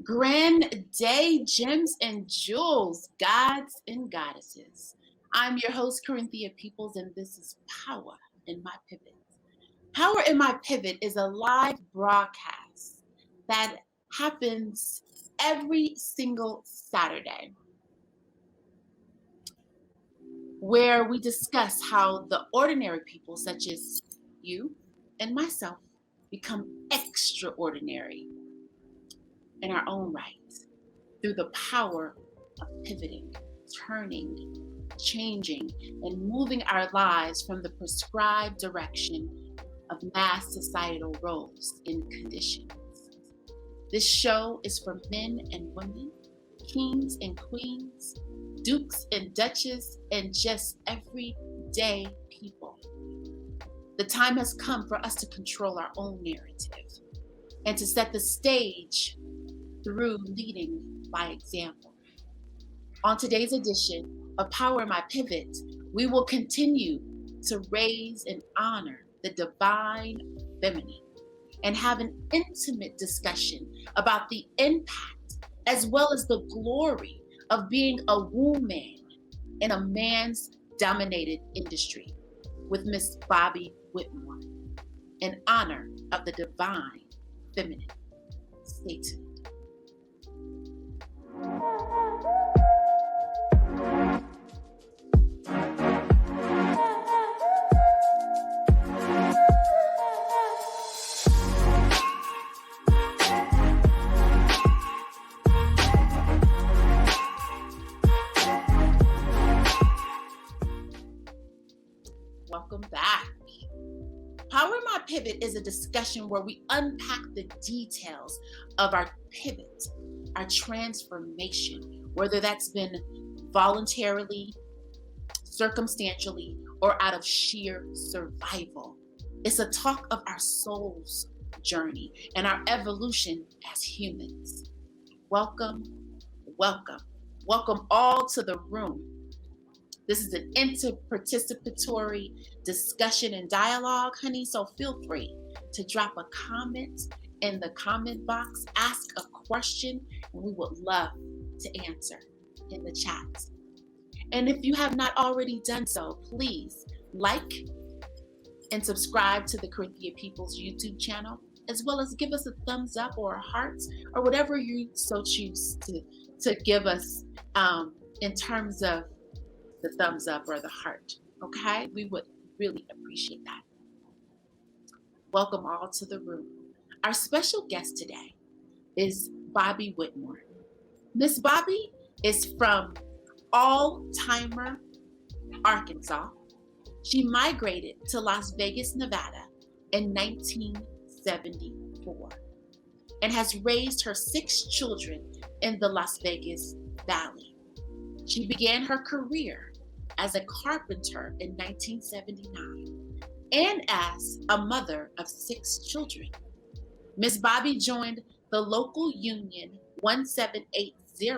Grand day, gems and jewels, gods and goddesses. I'm your host, Corinthia Peoples, and this is Power in My Pivot. Power in My Pivot is a live broadcast that happens every single Saturday, where we discuss how the ordinary people, such as you and myself, become extraordinary in our own right through the power of pivoting, turning, changing, and moving our lives from the prescribed direction of mass societal roles and conditions. This show is for men and women, kings and queens, dukes and duchesses, and just everyday people. The time has come for us to control our own narrative and to set the stage through leading by example. On today's edition of Power in My Pivot, we will continue to raise and honor the divine feminine and have an intimate discussion about the impact as well as the glory of being a woman in a man's dominated industry with Miss Bobby Whitmore in honor of the divine feminine. Stay tuned. Welcome back. Power in My Pivot is a discussion where we unpack the details of our pivot, our transformation, whether that's been voluntarily, circumstantially, or out of sheer survival. It's a talk of our soul's journey and our evolution as humans. Welcome, welcome, welcome all to the room. This is an inter-participatory discussion and dialogue, honey, so feel free to drop a comment in the comment box, ask a question, and we would love to answer in the chat. And if you have not already done so, please like and subscribe to the Corinthia Peoples YouTube channel, as well as give us a thumbs up or a heart or whatever you so choose to give us in terms of the thumbs up or the heart. Okay? We would really appreciate that. Welcome all to the room. Our special guest today is Bobby Whitmore. Miss Bobby is from Altima, Arkansas. She migrated to Las Vegas, Nevada in 1974 and has raised her 6 children in the Las Vegas Valley. She began her career as a carpenter in 1979 and as a mother of 6 children. Miss Bobby joined the local union 1780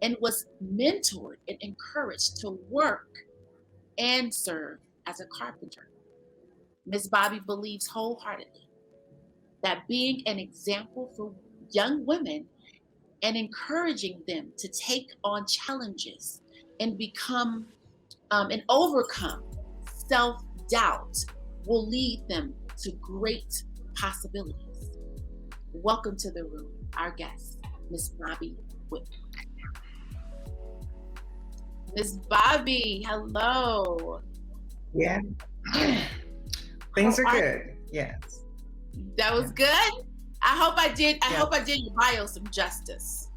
and was mentored and encouraged to work and serve as a carpenter. Miss Bobby believes wholeheartedly that being an example for young women and encouraging them to take on challenges and become and overcome self-doubt will lead them to great possibilities. Welcome to the room, our guest, Miss Bobby Whitmore. Miss Bobby, hello. Yeah. Things are good. Yes. That was good. I hope I did your bio some justice.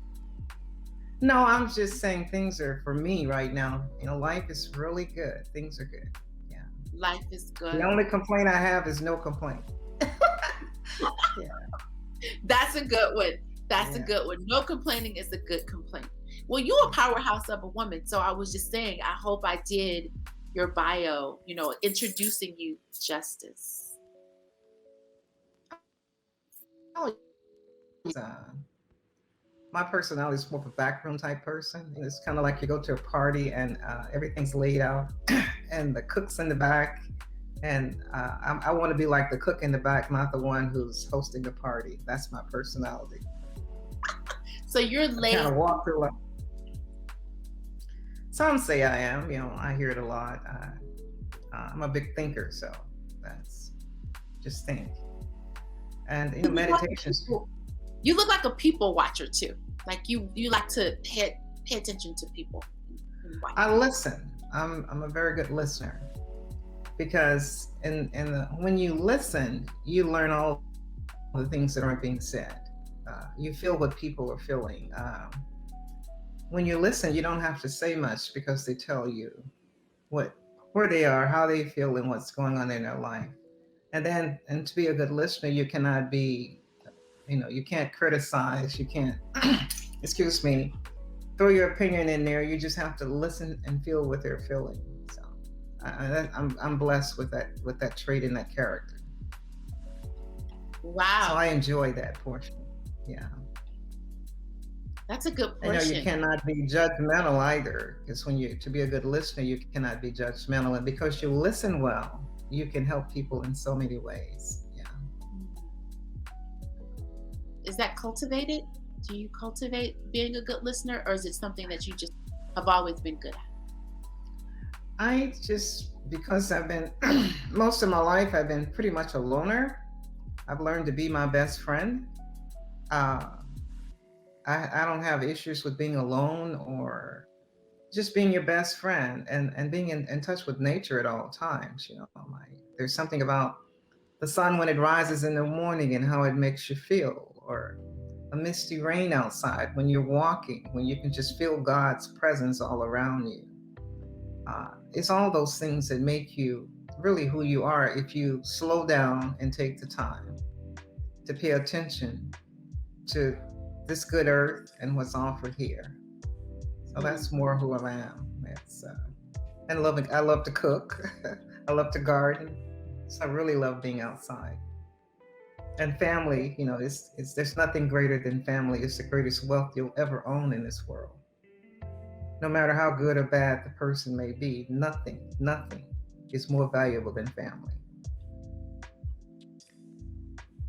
No, I'm just saying things are, for me right now, life is really good. Things are good. Yeah. Life is good. The only complaint I have is no complaint. Yeah. That's a good one. That's a good one. No complaining is a good complaint. Well, you're a powerhouse of a woman. So I was just saying, I hope I did your bio, introducing you justice. Oh, my personality is more of a backroom type person. It's kind of like you go to a party and everything's laid out, and the cook's in the back, and I want to be like the cook in the back, not the one who's hosting the party. That's my personality. So you're I late. kind of walk through like some say I am. I hear it a lot. I'm a big thinker, so that's just think. And meditation. You look like a people watcher too. Like you like to pay attention to people. I listen. I'm a very good listener, because when you listen, you learn all the things that aren't being said. You feel what people are feeling. When you listen, you don't have to say much because they tell you where they are, how they feel, and what's going on in their life. And to be a good listener, you cannot be, you can't criticize, you can't, excuse me, throw your opinion in there. You just have to listen and feel what they're feeling. So I'm blessed with that trait and that character. Wow. So I enjoy that portion. Yeah. That's a good portion. I know you cannot be judgmental either, because to be a good listener, you cannot be judgmental. And because you listen well, you can help people in so many ways. Yeah. Is that cultivated? Do you cultivate being a good listener, or is it something that you just have always been good at? Because I've been, most of my life, I've been pretty much a loner. I've learned to be my best friend. I don't have issues with being alone or just being your best friend and being in touch with nature at all times. There's something about the sun when it rises in the morning and how it makes you feel, or a misty rain outside when you're walking, when you can just feel God's presence all around you. It's all those things that make you really who you are if you slow down and take the time to pay attention to this good earth and what's offered here. So that's more who I am. I love to cook. I love to garden. So I really love being outside. And family, there's nothing greater than family. It's the greatest wealth you'll ever own in this world. No matter how good or bad the person may be, nothing is more valuable than family.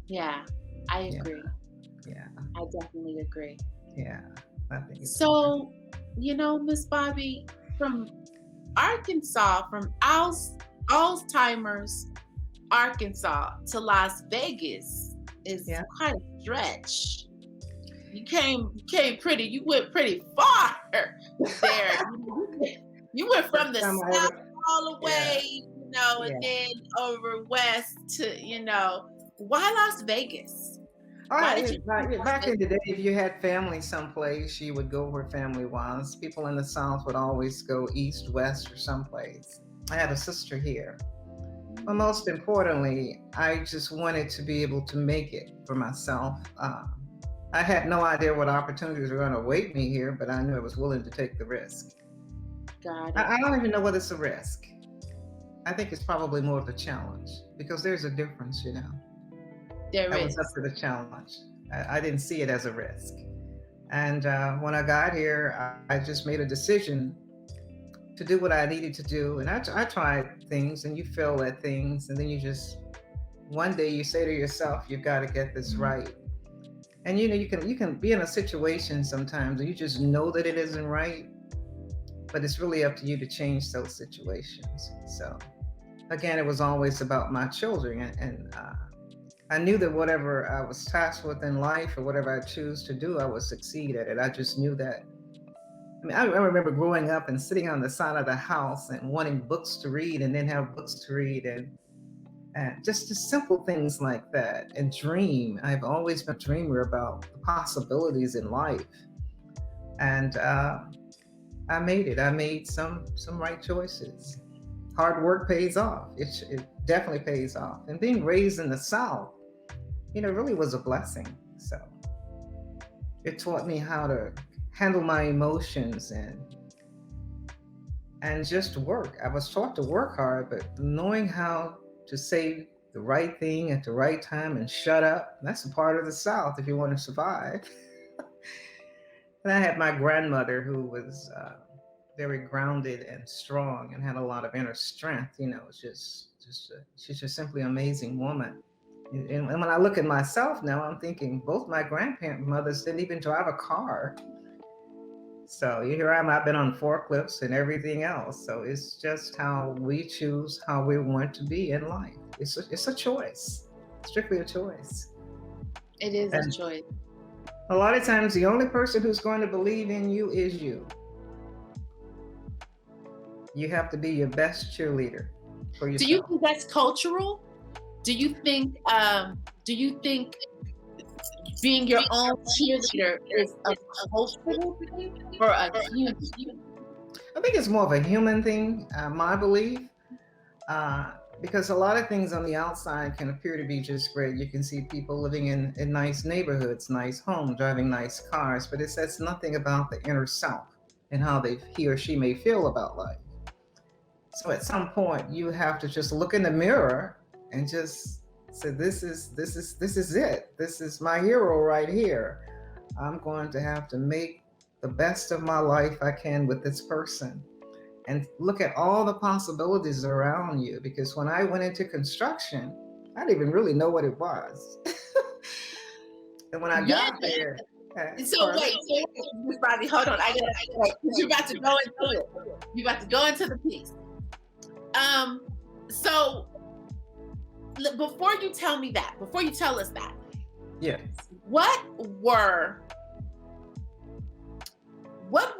Yeah, I agree. Yeah. I definitely agree. Yeah, I think it's so. Miss Bobby, from Arkansas, from Alzheimer's, Arkansas to Las Vegas is quite a stretch. You you went pretty far there. You went from the south all the way, and then over west to, why Las Vegas? Back in the day, if you had family someplace, you would go where family was. People in the South would always go east, west, or someplace. I had a sister here. But most importantly, I just wanted to be able to make it for myself. I had no idea what opportunities were going to await me here, but I knew I was willing to take the risk. Got it. I don't even know whether it's a risk. I think it's probably more of a challenge, because there's a difference, There I is. was up for the challenge. I didn't see it as a risk. And when I got here, I just made a decision to do what I needed to do. And I tried things, and you fail at things. And then one day you say to yourself, you've got to get this right. And you can be in a situation sometimes and you just know that it isn't right, but it's really up to you to change those situations. So again, it was always about my children, and I knew that whatever I was tasked with in life, or whatever I choose to do, I would succeed at it. I just knew that. I remember growing up and sitting on the side of the house and wanting books to read, and then have books to read, and just simple things like that. And dream. I've always been a dreamer about the possibilities in life. And I made it. I made some right choices. Hard work pays off. It definitely pays off. And being raised in the South, really was a blessing. So it taught me how to handle my emotions and just work. I was taught to work hard, but knowing how to say the right thing at the right time and shut up. That's a part of the South if you want to survive. And I had my grandmother who was very grounded and strong and had a lot of inner strength. You know, it's she's just simply an amazing woman. And when I look at myself now, I'm thinking both my grandmothers didn't even drive a car. So here I am, I've been on forklifts and everything else. So it's just how we choose how we want to be in life. It's a choice, strictly a choice. It is a And choice. a lot of times, the only person who's going to believe in you is you. You have to be your best cheerleader for Do you yourself. think that's cultural? Do you think being your own cheerleader is a cultural thing or a human thing? I think it's more of a human thing, my belief, uh, because a lot of things on the outside can appear to be just great. You can see people living in nice neighborhoods, nice homes, driving nice cars, but it says nothing about the inner self and how he or she may feel about life. So at some point, you have to just look in the mirror and just say, "This is it. This is my hero right here. I'm going to have to make the best of my life I can with this person." And look at all the possibilities around you. Because when I went into construction, I didn't even really know what it was. And when I Yeah. got there, So wait, Miss Bobby, hold on. I gotta like, you're about to go into it. You're about to go into the piece. So before you tell me that, before you tell us that, yes, what were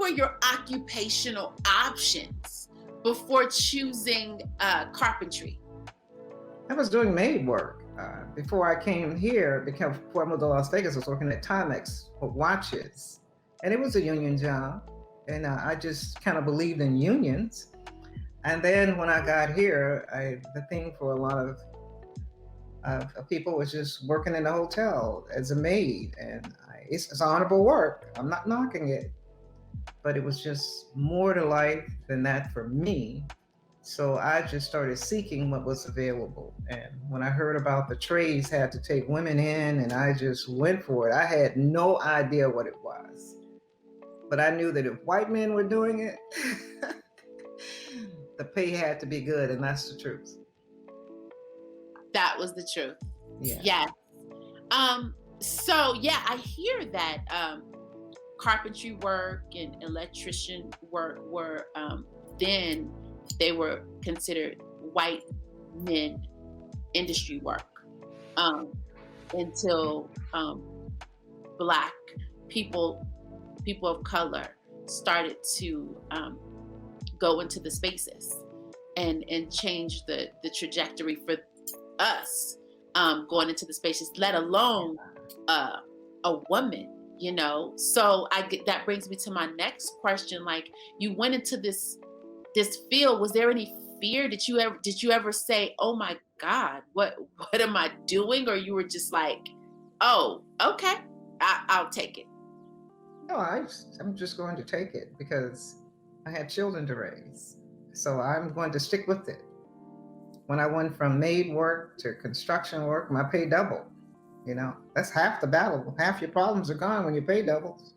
your occupational options before choosing carpentry? I was doing maid work before I came here. Before I moved to Las Vegas, I was working at Timex for watches, and it was a union job, and I just kind of believed in unions. And then when I got here, the thing for a lot of people was just working in a hotel as a maid, and it's honorable work. I'm not knocking it, but it was just more to life than that for me. So I just started seeking what was available. And when I heard about the trades had to take women in, and I just went for it. I had no idea what it was, but I knew that if white men were doing it, the pay had to be good, and that's the truth. That was the truth. Yeah. Yes. So yeah, I hear that carpentry work and electrician work were then they were considered white men industry work until Black people of color started to go into the spaces and change the trajectory for us going into the spaces, let alone a woman, you know. So that brings me to my next question. Like, you went into this field, was there any fear? Did you ever say, oh my God, what am I doing? Or you were just like, oh, okay, I'll take it? No, I'm just going to take it because I had children to raise. So I'm going to stick with it. When I went from maid work to construction work, my pay doubled. You know, that's half the battle. Half your problems are gone when your pay doubles.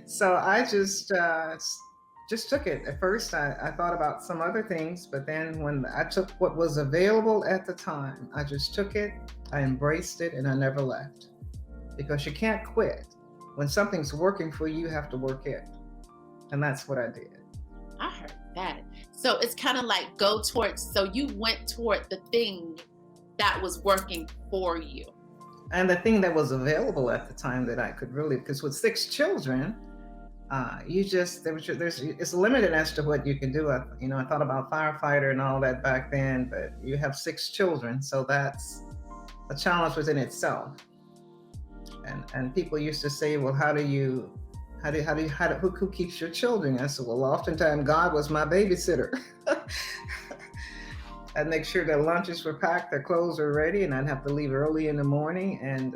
So I just took it. At first, I thought about some other things, but then when I took what was available at the time, I just took it, I embraced it, and I never left. Because you can't quit. When something's working for you, you have to work it. And that's what I did. I heard that. So it's kind of like so you went toward the thing that was working for you. And the thing that was available at the time that I could really, because with 6 children, it's limited as to what you can do. I thought about firefighter and all that back then, but you have 6 children, so that's a challenge within itself. And people used to say, well, who keeps your children? I said, well, oftentimes God was my babysitter. I'd make sure their lunches were packed, their clothes were ready, and I'd have to leave early in the morning, and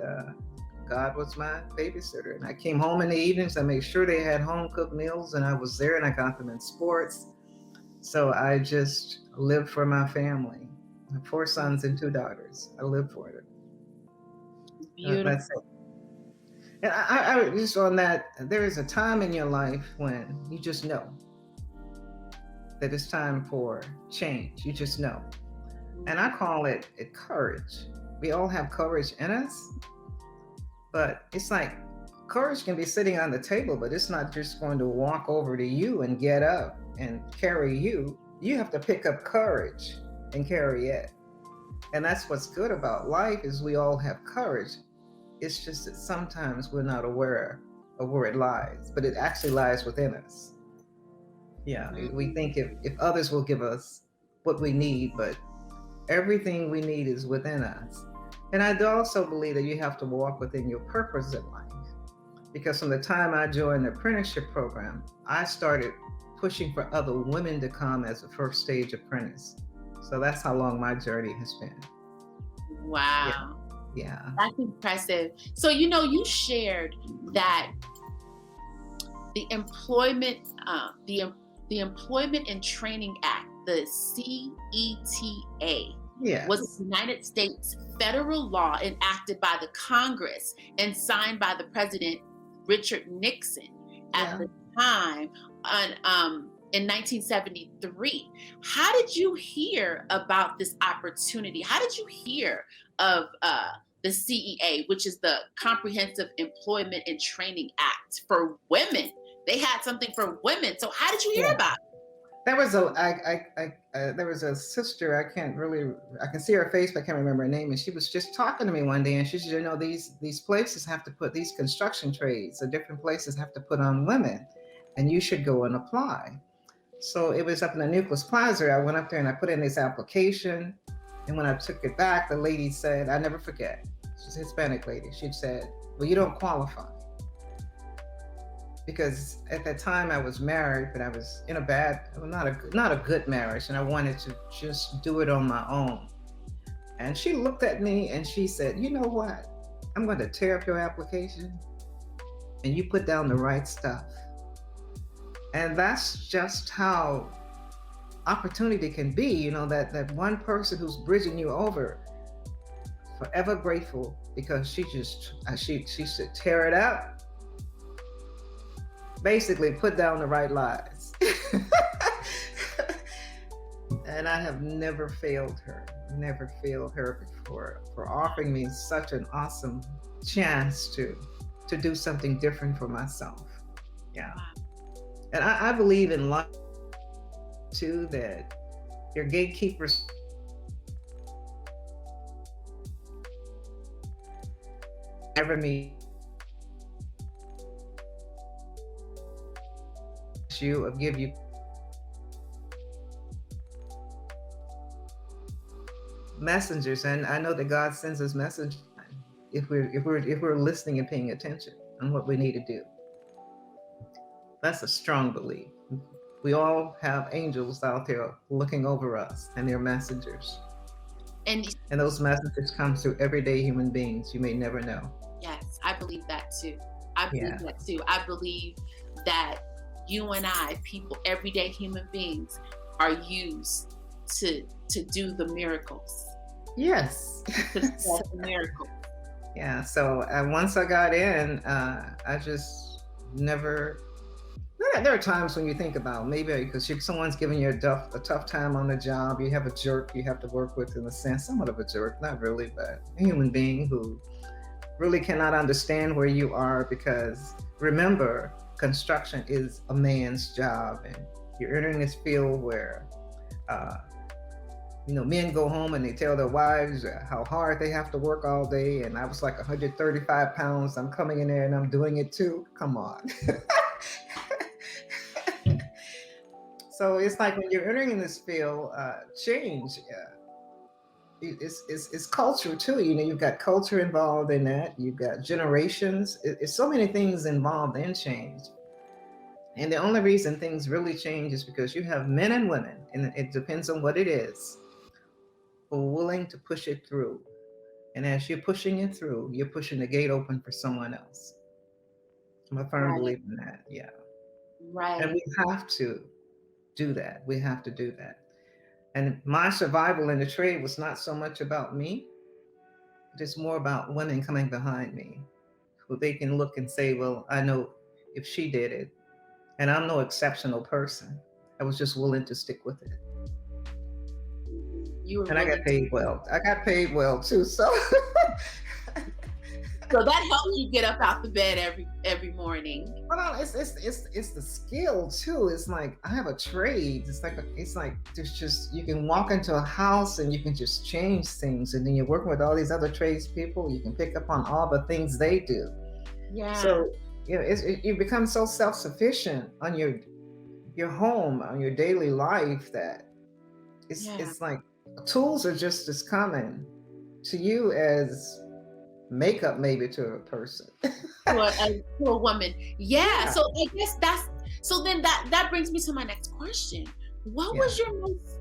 God was my babysitter. And I came home in the evenings, I made sure they had home cooked meals, and I was there, and I got them in sports. So I just lived for my family. I have 4 sons and 2 daughters. I live for it. That's Beautiful. it. And I just on that, there is a time in your life when you just know that it's time for change. You just know. And I call it courage. We all have courage in us, but it's like courage can be sitting on the table, but it's not just going to walk over to you and get up and carry you. You have to pick up courage and carry it. And that's what's good about life is we all have courage. It's just that sometimes we're not aware of where it lies, but it actually lies within us. Yeah, we think if others will give us what we need, but everything we need is within us. And I do also believe that you have to walk within your purpose in life. Because from the time I joined the apprenticeship program, I started pushing for other women to come as a first stage apprentice. So that's how long my journey has been. Wow. Yeah. That's impressive. So, you shared that the Employment and Training Act, the CETA, Yes. was a United States federal law enacted by the Congress and signed by the President Richard Nixon at the time in 1973. How did you hear about this opportunity? How did you hear of the CEA, which is the Comprehensive Employment and Training Act for women? They had something for women. So how did you hear about it? There was there was a sister. I can see her face, but I can't remember her name. And she was just talking to me one day, and she said, these places have to put these construction trades. The different places have to put on women, and you should go and apply. So it was up in the Nucleus Plaza. I went up there and I put in this application. And when I took it back, the lady said, I never forget. She's a Hispanic lady. She said, well, you don't qualify. Because at that time I was married, but I was in not a good marriage, and I wanted to just do it on my own. And she looked at me and she said, you know what? I'm going to tear up your application and you put down the right stuff. And that's just how opportunity can be, that one person who's bridging you over. Forever grateful, because she said, tear it up. Basically put down the right lies. And I have never failed her for offering me such an awesome chance to do something different for myself. Yeah. And I believe in life too, that your gatekeepers never meet you or give you messengers. And I know that God sends us messages if we're listening and paying attention on what we need to do. That's a strong belief. We all have angels out there looking over us, and they're messengers. And those messages come through everyday human beings you may never know. Yes, I believe that too. I believe that you and I, people, everyday human beings, are used to do the miracles. Yes. To solve the miracles. Yeah. So once I got in, I just never. There are times when you think about maybe because someone's giving you a tough time on the job. You have a jerk you have to work with, in a sense, somewhat of a jerk, not really, but a human being who really cannot understand where you are, because remember, construction is a man's job, and you're entering this field where men go home and they tell their wives how hard they have to work all day. And I was like 135 pounds. I'm coming in there and I'm doing it too. Come on. So it's like when you're entering in this field, change. It's culture too. You've got culture involved in that. You've got generations. It's so many things involved in change. And the only reason things really change is because you have men and women, and it depends on what it is, who are willing to push it through. And as you're pushing it through, you're pushing the gate open for someone else. I'm a firm believer in that. Yeah. Right. And we have to do that. We have to do that. And my survival in the trade was not so much about me, it's more about women coming behind me who they can look and say, well, I know if she did it, and I'm no exceptional person. I was just willing to stick with it. You were And I got willing to. paid well. I got paid well too. So So that helps you get up out the bed every morning. well, it's the skill too. It's like I have a trade. It's like there's just you can walk into a house and you can just change things, and then you're working with all these other trades people. You can pick up on all the things they do. Yeah. So you become so self sufficient on your home, on your daily life that Yeah. it's like tools are just as common to you as makeup maybe to a person. To a woman. Yeah. Yeah, So I guess that's so then that brings me to my next question. What yeah. was your most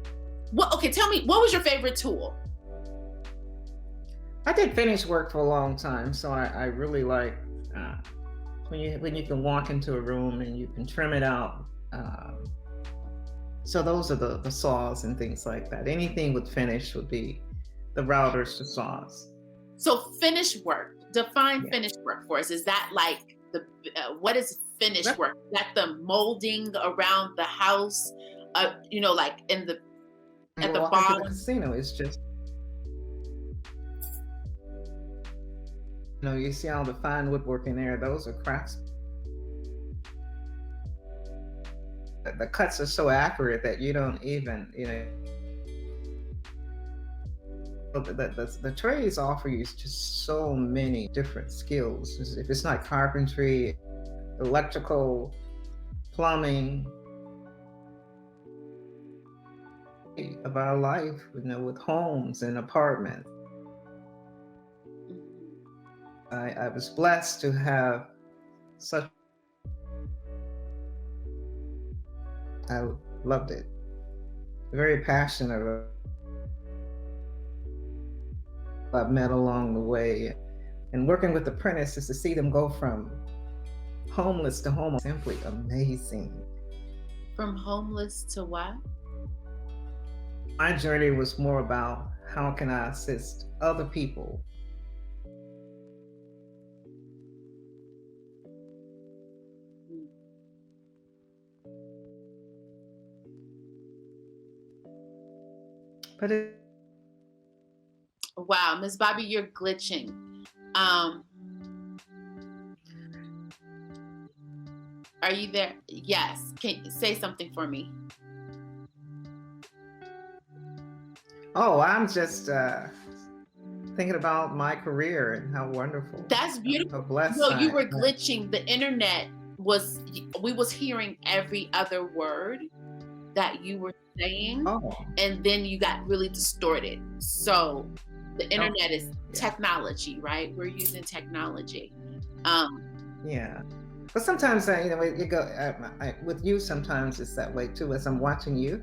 what okay, tell me what was your favorite tool? I did finish work for a long time, so I really like uh, when you can walk into a room and you can trim it out. So those are the saws and things like that. Anything with finish would be the routers to saws. So finished work. Define Yeah. finished work for us. Is that like the what is finished That- work? Is that the molding around the house? Like in the When at you the walk into the bottom. casino, it's just you see all the fine woodwork in there. Those are crafts. The cuts are so accurate that you don't even the trades offer you just so many different skills. If it's not carpentry, electrical, plumbing, of our life, with homes and apartments. I was blessed to have such. I loved it. Very passionate. I've met along the way, and working with apprentices to see them go from homeless to home, simply amazing. From homeless to what? My journey was more about how can I assist other people. Mm. But Wow, Miss Bobby, you're glitching. Um, are you there? Yes. Can you say something for me? oh, I'm just thinking about my career and how wonderful, That's how beautiful. blessed No, you I. were glitching. The internet was we was hearing every other word that you were saying, Oh, and then you got really distorted. So the oh, internet is yeah, technology, right? We're using technology. Um, yeah. But sometimes you go with you. Sometimes it's that way too, as I'm watching you.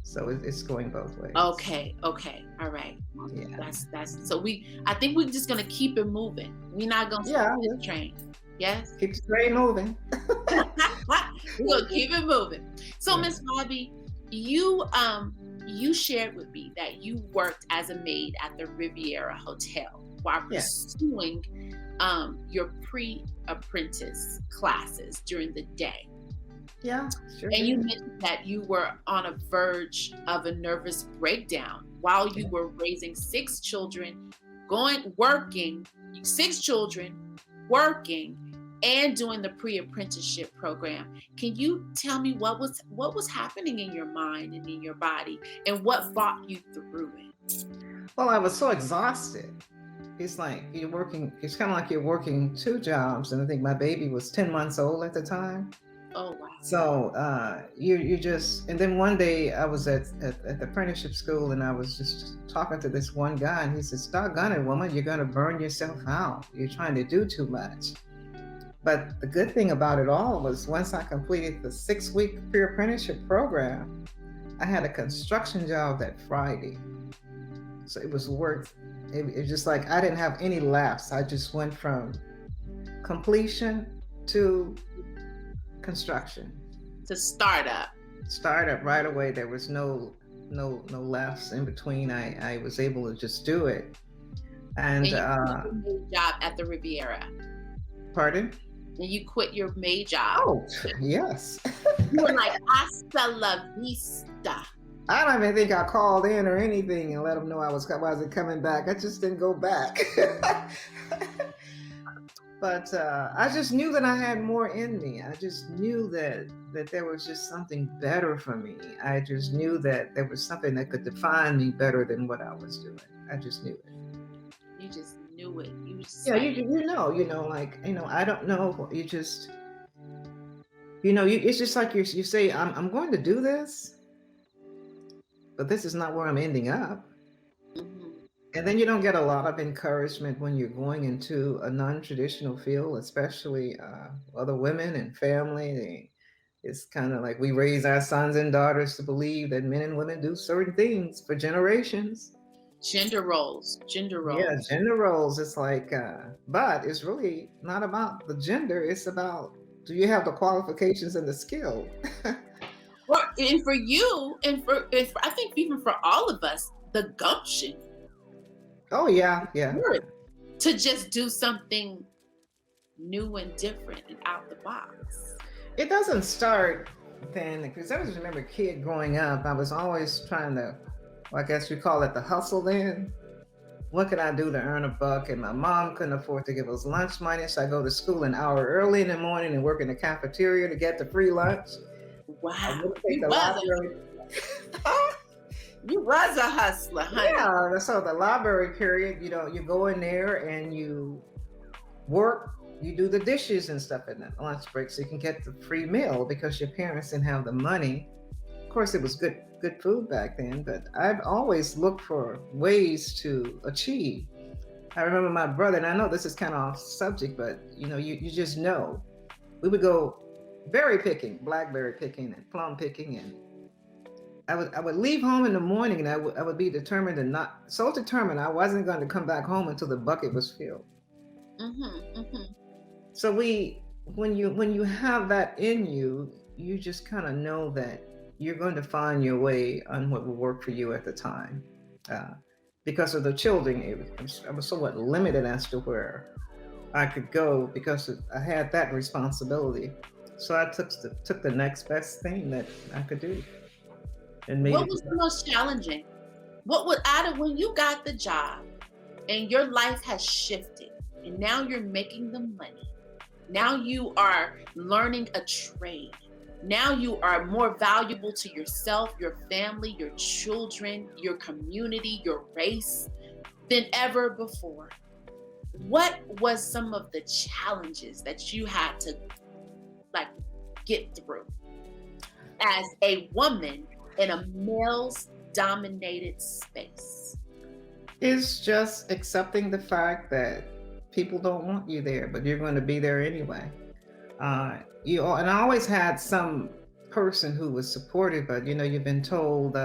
So it's going both ways. okay, okay, all right. Yeah, That's so I think we're just gonna keep it moving. We're not gonna stop yeah. this train. Yes? Keep the train moving. We'll keep it moving. So Yeah. Miss Bobby, you shared with me that you worked as a maid at the Riviera Hotel while Yeah. pursuing your pre-apprentice classes during the day. Yeah. Sure And you did. mentioned that you were on a verge of a nervous breakdown while you Yeah. were raising six children, working, six children, working, and doing the pre-apprenticeship program. Can you tell me what was happening in your mind and in your body, and what brought you through it? Well, I was so exhausted. It's like you're working. It's kind of like you're working two jobs, and I think my baby was 10 months old at the time. Oh wow. So you just and then one day I was at the apprenticeship school and I was just talking to this one guy and he says, "Doggone it, woman, you're gonna burn yourself out. You're trying to do too much." But the good thing about it all was once I completed the 6-week pre-apprenticeship program, I had a construction job that Friday. So it was worth it's just like I didn't have any lapse. I just went from completion to construction. To start up. Started right away. There was no no lefts in between. I was able to just do it. And And you quit your maid job at the Riviera. pardon? And you quit your maid job. Oh, yes. You were like, hasta la vista. I don't even think I called in or anything and let them know I wasn't coming back. I just didn't go back. But I just knew that I had more in me. I just knew that there was just something better for me. I just knew that there was something that could define me better than what I was doing. I just knew it. You just knew it. You just Yeah, like, like, I don't know. You just, it's just like you say, I'm going to do this, but this is not where I'm ending up. mhm. And then you don't get a lot of encouragement when you're going into a non-traditional field, especially other women and family. It's kind of like we raise our sons and daughters to believe that men and women do certain things for generations. Gender roles. Gender Yeah, roles. gender roles. It's like, but it's really not about the gender. It's about, do you have the qualifications and the skill? And for you, and for I think even for all of us, the gumption Oh yeah, yeah. to just do something new and different and out the box. It doesn't start then, because I just remember a kid growing up. I was always trying to, well, I guess you call it the hustle then. What can I do to earn a buck? And my mom couldn't afford to give us lunch money, so I go to school an hour early in the morning and work in the cafeteria to get the free lunch. I Wow. would take the library. You was a hustler, honey. Yeah, so the library period, you go in there and you work, you do the dishes and stuff in the lunch break so you can get the free meal because your parents didn't have the money. Of course, it was good food back then, but I've always looked for ways to achieve. I remember my brother, and I know this is kind of off subject, but you just know. We would go berry picking, blackberry picking and plum picking, and I would leave home in the morning and I would be determined and not so determined I wasn't going to come back home until the bucket was filled. Mm-hmm. So when you have that in you, you just kind of know that you're going to find your way on what will work for you at the time. Uh, because of the children, I was somewhat limited as to where I could go because I had that responsibility. So I took the next best thing that I could do and made What it. was the most challenging? What was out of when you got the job and your life has shifted and now you're making the money. Now you are learning a trade. Now you are more valuable to yourself, your family, your children, your community, your race than ever before. What was some of the challenges that you had to like get through as a woman in a male's dominated space? It's just accepting the fact that people don't want you there, but you're going to be there anyway. And I always had some person who was supportive, but you've been told,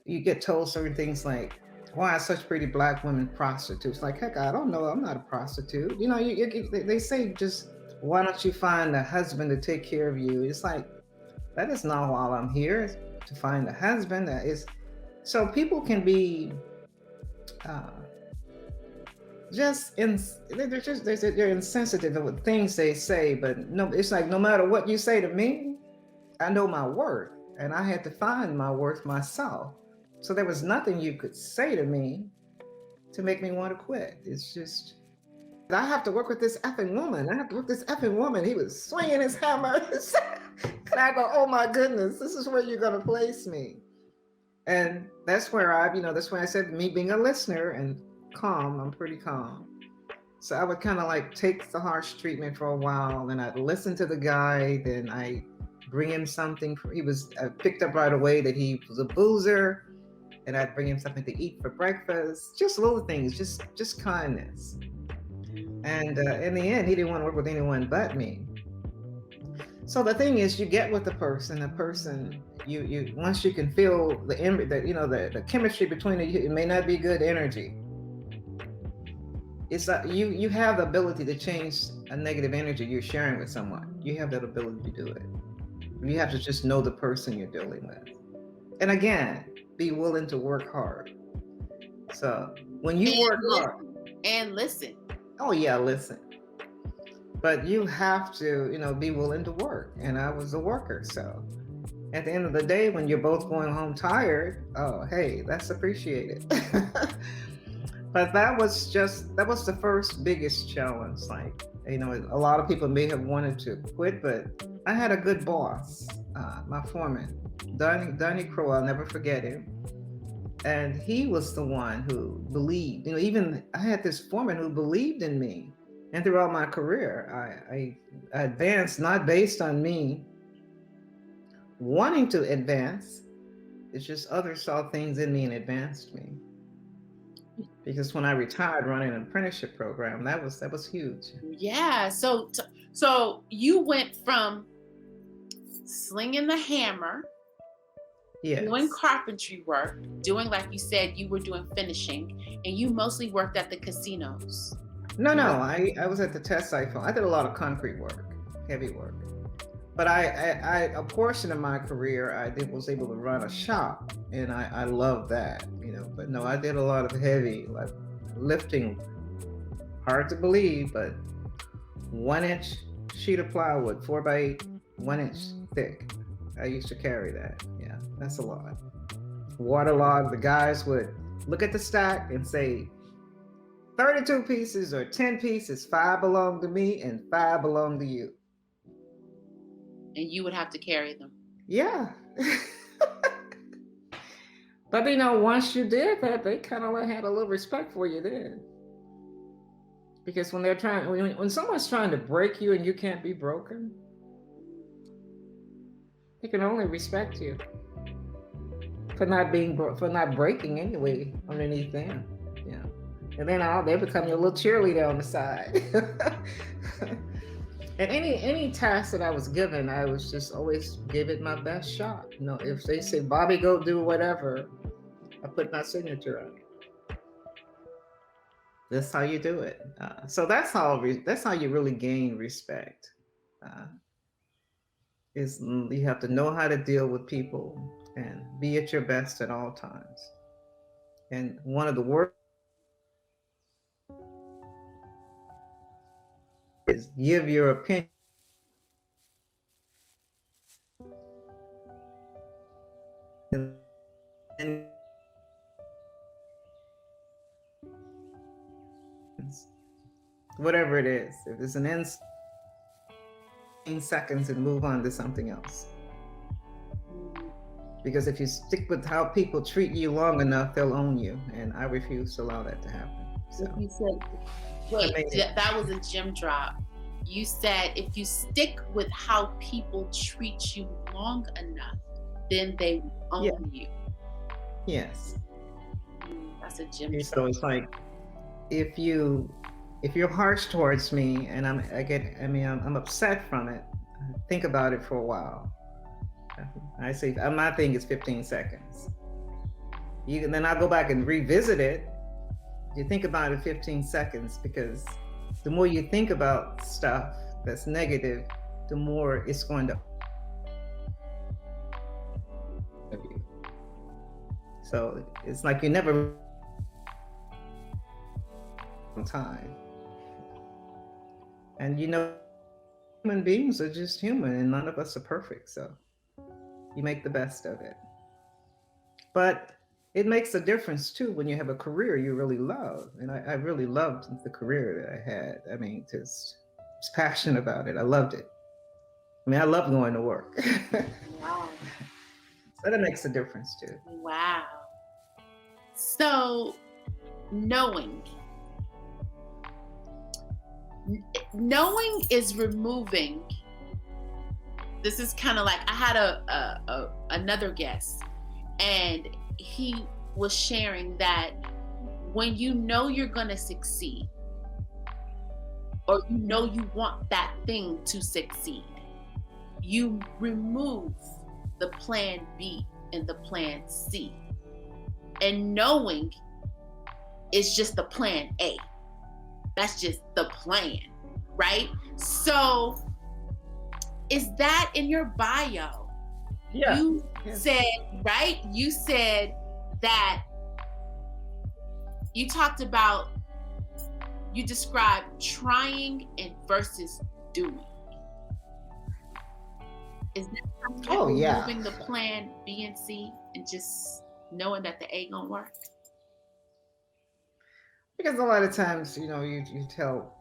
you get told certain things like, why are such pretty black women prostitutes? Like, heck, I don't know, I'm not a prostitute. They say, just why don't you find a husband to take care of you? It's like, that is not why I'm here, to find a husband. That is, so people can be uh, they're insensitive with things they say, but no, it's like no matter what you say to me, I know my worth, and I had to find my worth myself. So there was nothing you could say to me to make me want to quit. It's just, I have to work with this effing woman. I have to work with this effing woman. He was swinging his hammer. And I go, oh my goodness, this is where you're going to place me. And that's where that's why I said me being a listener and calm, I'm pretty calm. So I would kind of like take the harsh treatment for a while, and I'd listen to the guy, then I bring him something. I picked up right away that he was a boozer, and I'd bring him something to eat for breakfast. Just little things, just kindness. And in the end, he didn't want to work with anyone but me. So the thing is, you get with the person, you once you can feel the chemistry between you, it may not be good energy. It's like you have the ability to change a negative energy you're sharing with someone. You have that ability to do it. You have to just know the person you're dealing with. And again, be willing to work hard. So when you And work hard, listen. oh yeah, listen. But you have to, be willing to work. And I was a worker. So at the end of the day, when you're both going home tired, oh, hey, that's appreciated. But that was the first biggest challenge. Like, a lot of people may have wanted to quit, but I had a good boss, my foreman, Donnie Crow. I'll never forget him. And he was the one who believed, even I had this foreman who believed in me. And throughout my career, I advanced not based on me wanting to advance. It's just others saw things in me and advanced me. Because when I retired running an apprenticeship program, that was huge. Yeah. So you went from slinging the hammer, Yes. doing carpentry work, doing, like you said, you were doing finishing, and you mostly worked at the casinos. No, I was at the test site. I did a lot of concrete work, heavy work. But I a portion of my career, was able to run a shop, and I love that, But no, I did a lot of heavy, like lifting. Hard to believe, but 1-inch sheet of plywood, 4x8, 1-inch thick. I used to carry that. Yeah, that's a lot. Waterlogged. The guys would look at the stack and say, 32 pieces or 10 pieces, 5 belong to me and 5 belong to you. And you would have to carry them. Yeah. But once you did that, they kind of had a little respect for you then. Because when when someone's trying to break you and you can't be broken, they can only respect you for not breaking anyway underneath them. Yeah. And then they become your little cheerleader on the side. And any task that I was given, I was just always give it my best shot. If they say, Bobby, go do whatever, I put my signature on it. That's how you do it. So that's how you really gain respect. Is you have to know how to deal with people and be at your best at all times. And one of the worst is give your opinion. And whatever it is, if it's an 15 seconds and move on to something else. Because if you stick with how people treat you long enough, they'll own you. And I refuse to allow that to happen. So. You said, wait, that was a gem drop. You said if you stick with how people treat you long enough, then they own you. Yes. That's a gem drop. So it's like, if you're harsh towards me and I'm upset from it, think about it for a while. I say my thing is 15 seconds. Then I'll go back and revisit it. You think about it 15 seconds, because the more you think about stuff that's negative, the more it's going to. So it's like you never on time. And human beings are just human, and none of us are perfect. So you make the best of it. But it makes a difference too when you have a career you really love. And I really loved the career that I had. I mean, just was passionate about it. I loved it. I mean, I love going to work. Wow. So that makes a difference too. Wow. So knowing is removing. This is kind of like, I had another guest, and he was sharing that when you know you're going to succeed, or you want that thing to succeed, you remove the plan B and the plan C. And knowing is just the plan A. That's just the plan, right? So is that in your bio? Yeah. You Yeah. said, right? You said that you talked about, you described trying and versus doing. Is that kind of like Oh yeah. removing the plan B and C and just knowing that the A gonna work? Because a lot of times, you tell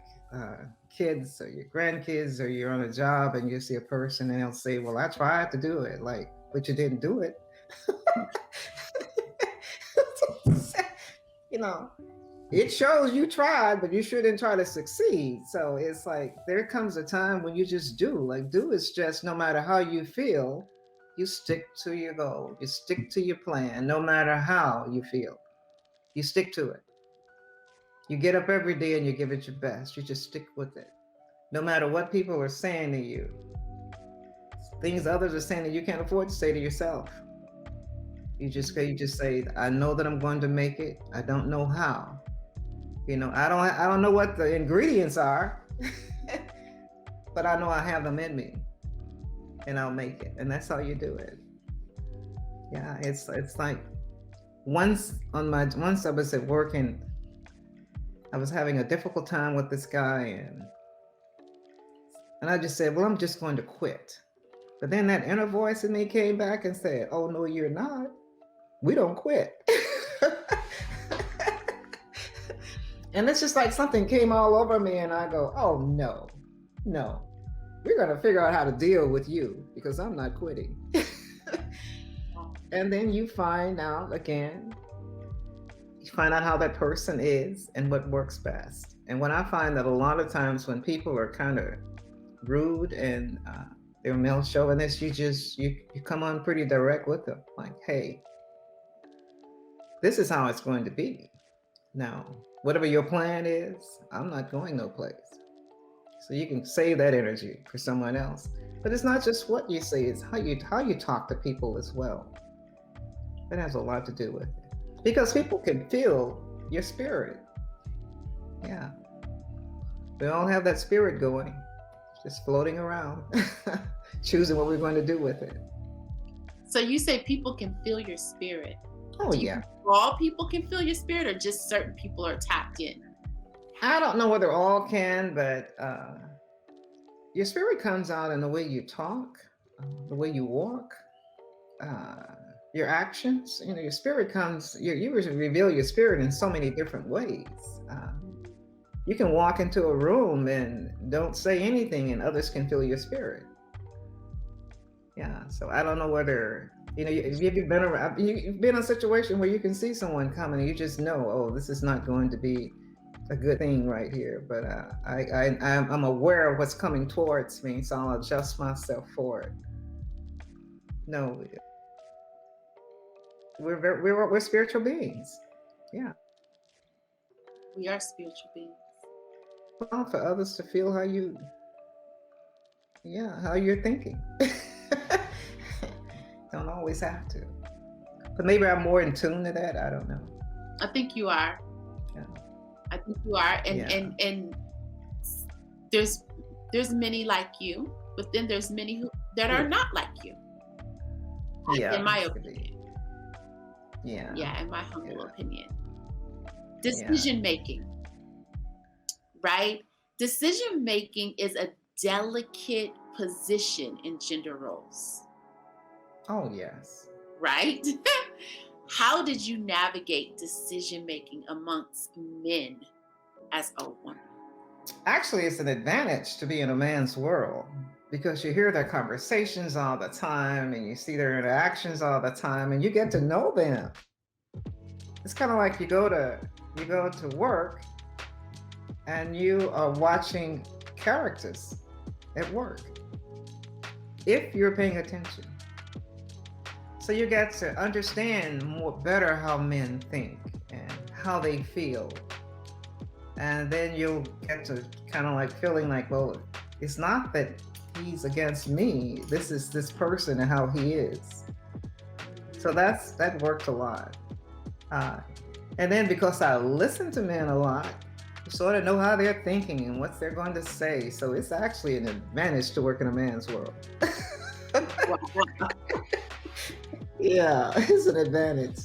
kids or your grandkids or you're on a job and you see a person and they'll say, "Well, I tried to do it," like, but you didn't do it. you know, it shows you tried, but you shouldn't try to succeed. So it's like there comes a time when you just do. Like, do is just no matter how you feel, you stick to your goal, you stick to your plan, no matter how you feel, you stick to it. You get up every day and you give it your best. You just stick with it. No matter what people are saying to you, things others are saying that you can't afford to say to yourself. You just say, I know that I'm going to make it. I don't know how. I don't know what the ingredients are, but I know I have them in me and I'll make it. And that's how you do it. Yeah, it's like once I was at work and I was having a difficult time with this guy and I just said, well, I'm just going to quit. But then that inner voice in me came back and said, oh no, you're not. We don't quit. And it's just like something came all over me and I go, oh no, we're going to figure out how to deal with you because I'm not quitting. And then you find out how that person is and what works best. And when I find that a lot of times when people are kind of rude and they're male chauvinist, you come on pretty direct with them. Like, hey, this is how it's going to be. Now, whatever your plan is, I'm not going no place. So you can save that energy for someone else. But it's not just what you say, it's how you talk to people as well. That has a lot to do with it. Because people can feel your spirit. Yeah. We all have that spirit going, just floating around, choosing what we're going to do with it. So you say people can feel your spirit. Oh, yeah. All people can feel your spirit or just certain people are tapped in? I don't know whether all can, but your spirit comes out in the way you talk, the way you walk, your actions. Your spirit comes, you reveal your spirit in so many different ways. You can walk into a room and don't say anything and others can feel your spirit. Yeah, so I don't know whether, you've been around, you've been in a situation where you can see someone coming and you just know, oh, this is not going to be a good thing right here. But I'm aware of what's coming towards me, so I'll adjust myself for it. No, we're spiritual beings. Yeah. We are spiritual beings. Well, for others to feel how you're thinking. Don't always have to. But maybe I'm more in tune to that. I don't know. I think you are. Yeah. I think you are. And Yeah. and there's many like you, but then there's many that are not like you. Yeah. In my opinion. Yeah. Yeah, in my humble opinion. Decision making. Right? Decision making is a delicate position in gender roles. Oh, yes. Right? How did you navigate decision making amongst men as a woman? Actually, it's an advantage to be in a man's world because you hear their conversations all the time and you see their interactions all the time and you get to know them. It's kind of like you go to work and you are watching characters at work if you're paying attention. So you get to understand better how men think and how they feel. And then you'll get to kind of like feeling like, well, it's not that he's against me. This is this person and how he is. So that worked a lot. And then because I listen to men a lot, you sort of know how they're thinking and what they're going to say. So it's actually an advantage to work in a man's world. Wow. Yeah, it's an advantage.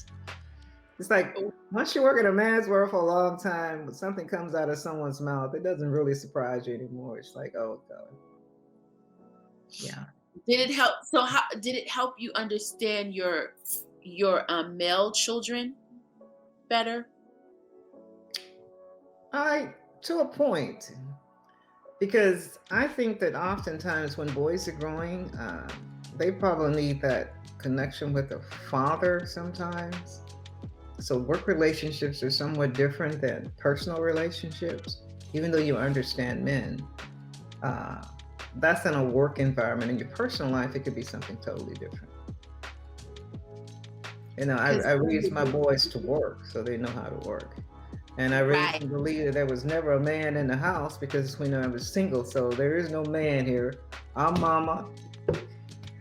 It's like once you work in a man's world for a long time, when something comes out of someone's mouth, it doesn't really surprise you anymore. It's like, oh God, yeah. Did it help? So how did it help you understand your male children better? I to a point, because I think that oftentimes when boys are growing, they probably need that connection with a father sometimes. So work relationships are somewhat different than personal relationships, even though you understand men. Uh, that's in a work environment. In your personal life, it could be something totally different. Because I raised my boys to work, so they know how to work. And I raised right. them to believe that there was never a man in the house because when I was single, so there is no man here. I'm mama,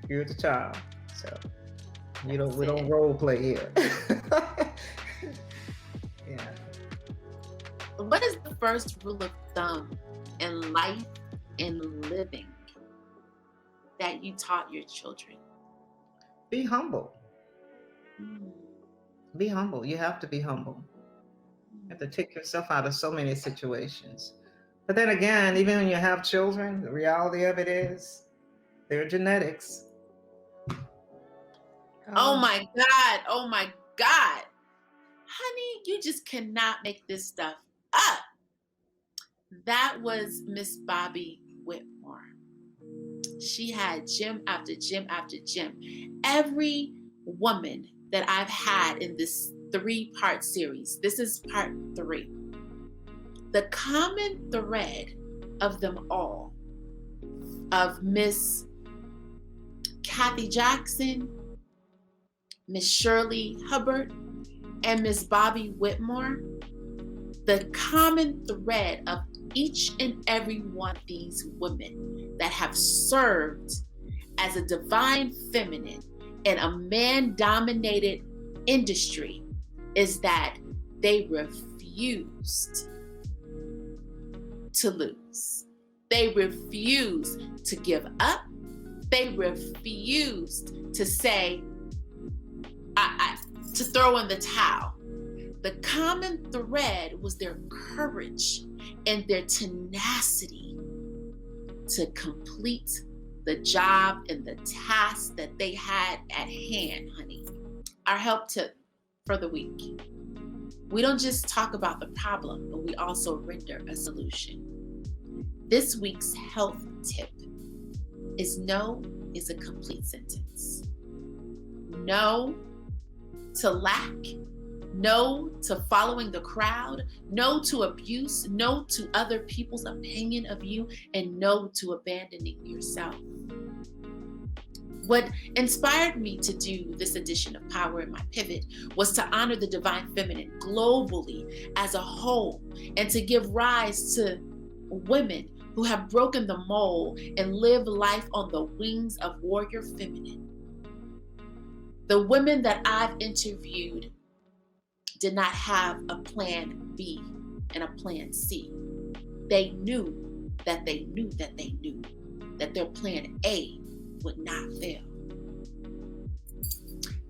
you're the child. So That's we don't it. role play here. Yeah. What is the first rule of thumb in life and living that you taught your children? Be humble. Mm. Be humble. You have to be humble. You have to take yourself out of so many situations. But then again, even when you have children, the reality of it is their genetics. Oh Um, my God. Oh my God. Honey, you just cannot make this stuff up. That was Miss Bobby Whitmore. She had gym after gym after gym. Every woman that I've had in this 3-part series, this is part 3. The common thread of them all, of Miss Kathy Jackson, Miss Shirley Hubbard, and Miss Bobby Whitmore, the common thread of each and every one of these women that have served as a divine feminine in a man-dominated industry is that they refused to lose. They refused to give up. They refused to say, to throw in the towel. The common thread was their courage and their tenacity to complete the job and the task that they had at hand, honey. Our help tip for the week. We don't just talk about the problem, but we also render a solution. This week's health tip is no is a complete sentence. No to lack, no to following the crowd, no to abuse, no to other people's opinion of you, and no to abandoning yourself. What inspired me to do this edition of Power in My Pivot was to honor the divine feminine globally as a whole and to give rise to women who have broken the mold and live life on the wings of warrior feminine. The women that I've interviewed did not have a plan B and a plan C. They knew that they knew that they knew that their plan A would not fail.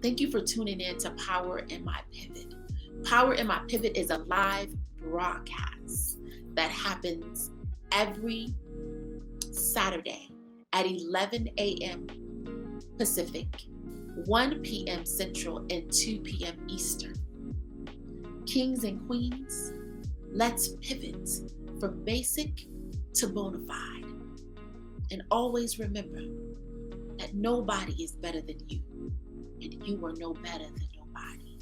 Thank you for tuning in to Power in My Pivot. Power in My Pivot is a live broadcast that happens every Saturday at 11 a.m. Pacific, 1 p.m. Central, and 2 p.m. Eastern. Kings and queens, let's pivot from basic to bona fide. And always remember that nobody is better than you, and you are no better than nobody.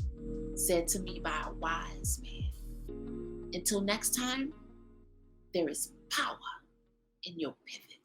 Said to me by a wise man. Until next time, there is power in your pivot.